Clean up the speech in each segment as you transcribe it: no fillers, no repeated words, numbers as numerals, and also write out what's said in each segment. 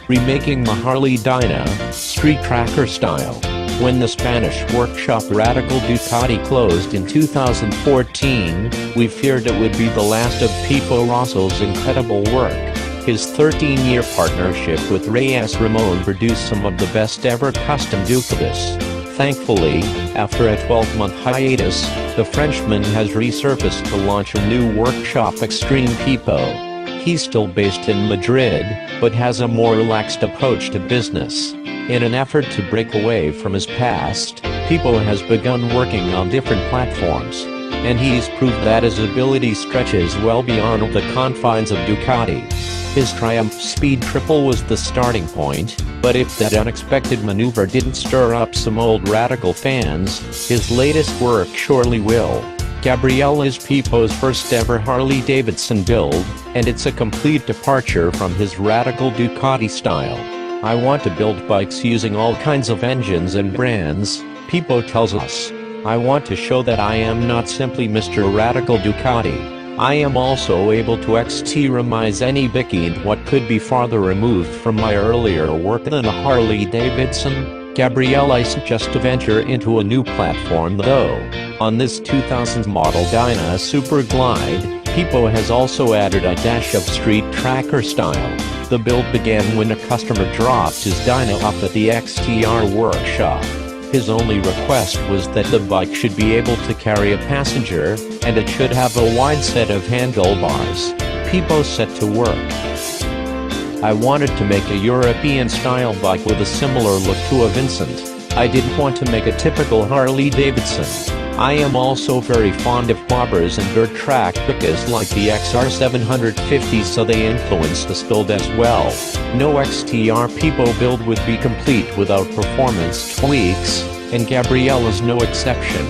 remaking the Harley Dyna, street tracker style. When the Spanish workshop Radical Ducati closed in 2014, we feared it would be the last of Pipo Rosso's incredible work. His 13-year partnership with Reyes Ramon produced some of the best ever custom Ducatis. Thankfully, after a 12-month hiatus, the Frenchman has resurfaced to launch a new workshop, Extreme Pipo. He's still based in Madrid, but has a more relaxed approach to business. In an effort to break away from his past, Pipo has begun working on different platforms, and he's proved that his ability stretches well beyond the confines of Ducati. His Triumph Speed Triple was the starting point, but if that unexpected maneuver didn't stir up some old Radical fans, his latest work surely will. Gabrielle is Pipo's first ever Harley-Davidson build, and it's a complete departure from his Radical Ducati style. "I want to build bikes using all kinds of engines and brands," Pipo tells us. "I want to show that I am not simply Mr. Radical Ducati. I am also able to extremize any bicky and what could be farther removed from my earlier work than a Harley-Davidson." Gabrielle suggests to venture into a new platform though. On this 2000s model Dyna Super Glide, Pipo has also added a dash of street tracker style. The build began when a customer dropped his Dyna off at the XTR workshop. His only request was that the bike should be able to carry a passenger, and it should have a wide set of handlebars. Pipo set to work. "I wanted to make a European-style bike with a similar look to a Vincent. I didn't want to make a typical Harley-Davidson. I am also very fond of bobbers and dirt track bikes like the XR750, so they influenced this build as well. No XTR Pipo build would be complete without performance tweaks, and Gabrielle is no exception."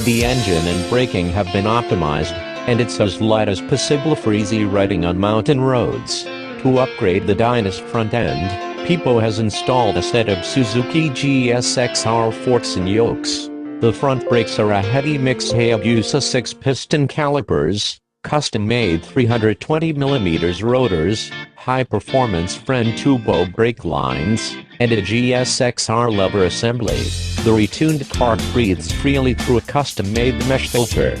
The engine and braking have been optimized, and it's as light as possible for easy riding on mountain roads. To upgrade the Dyna's front end, Pipo has installed a set of Suzuki GSXR forks and yokes. The front brakes are a heavy mix Hayabusa 6-piston calipers, custom-made 320mm rotors, high-performance Fren turbo brake lines, and a GSXR lever assembly. The retuned car breathes freely through a custom-made mesh filter.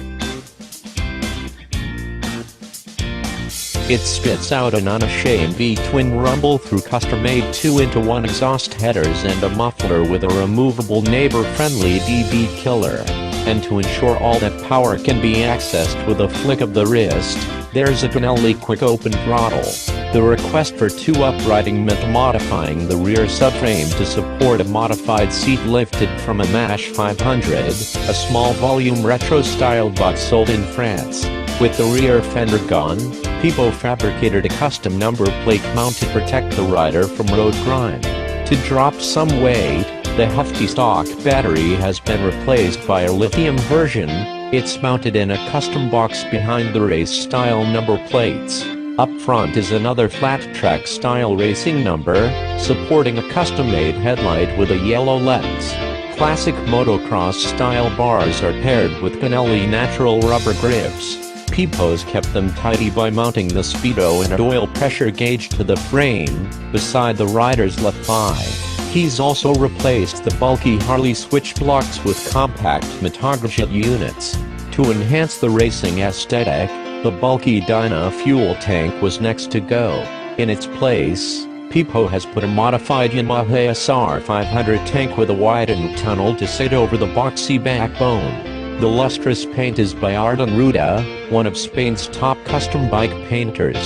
It spits out an unashamed V-twin rumble through custom-made 2-into-1 exhaust headers and a muffler with a removable neighbor-friendly dB killer. And to ensure all that power can be accessed with a flick of the wrist, there's a Herley quick open throttle. The request for 2-up-riding meant modifying the rear subframe to support a modified seat lifted from a MASH 500, a small volume retro-style bike sold in France. With the rear fender gone, Pipo fabricated a custom number plate mount to protect the rider from road grime. To drop some weight, the hefty stock battery has been replaced by a lithium version. It's mounted in a custom box behind the race-style number plates. Up front is another flat-track style racing number, supporting a custom-made headlight with a yellow lens. Classic motocross-style bars are paired with Herley natural rubber grips. Pipo's kept them tidy by mounting the speedo and oil pressure gauge to the frame, beside the rider's left thigh. He's also replaced the bulky Harley switch blocks with compact Motogajit units. To enhance the racing aesthetic, the bulky Dyna fuel tank was next to go. In its place, Pipo has put a modified Yamaha SR500 tank with a widened tunnel to sit over the boxy backbone. The lustrous paint is by Arden Ruda, one of Spain's top custom bike painters.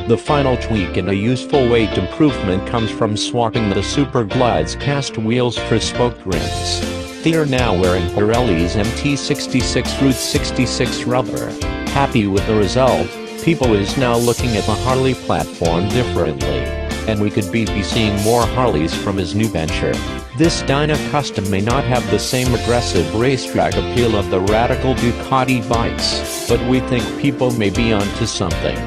The final tweak and a useful weight improvement comes from swapping the Super Glide's cast wheels for spoked rims. They're now wearing Pirelli's MT66 Route 66 rubber. Happy with the result, Pipo is now looking at the Harley platform differently, and we could be seeing more Harleys from his new venture. This Dyna Custom may not have the same aggressive racetrack appeal of the Radical Ducati bikes, but we think Pipo may be onto something.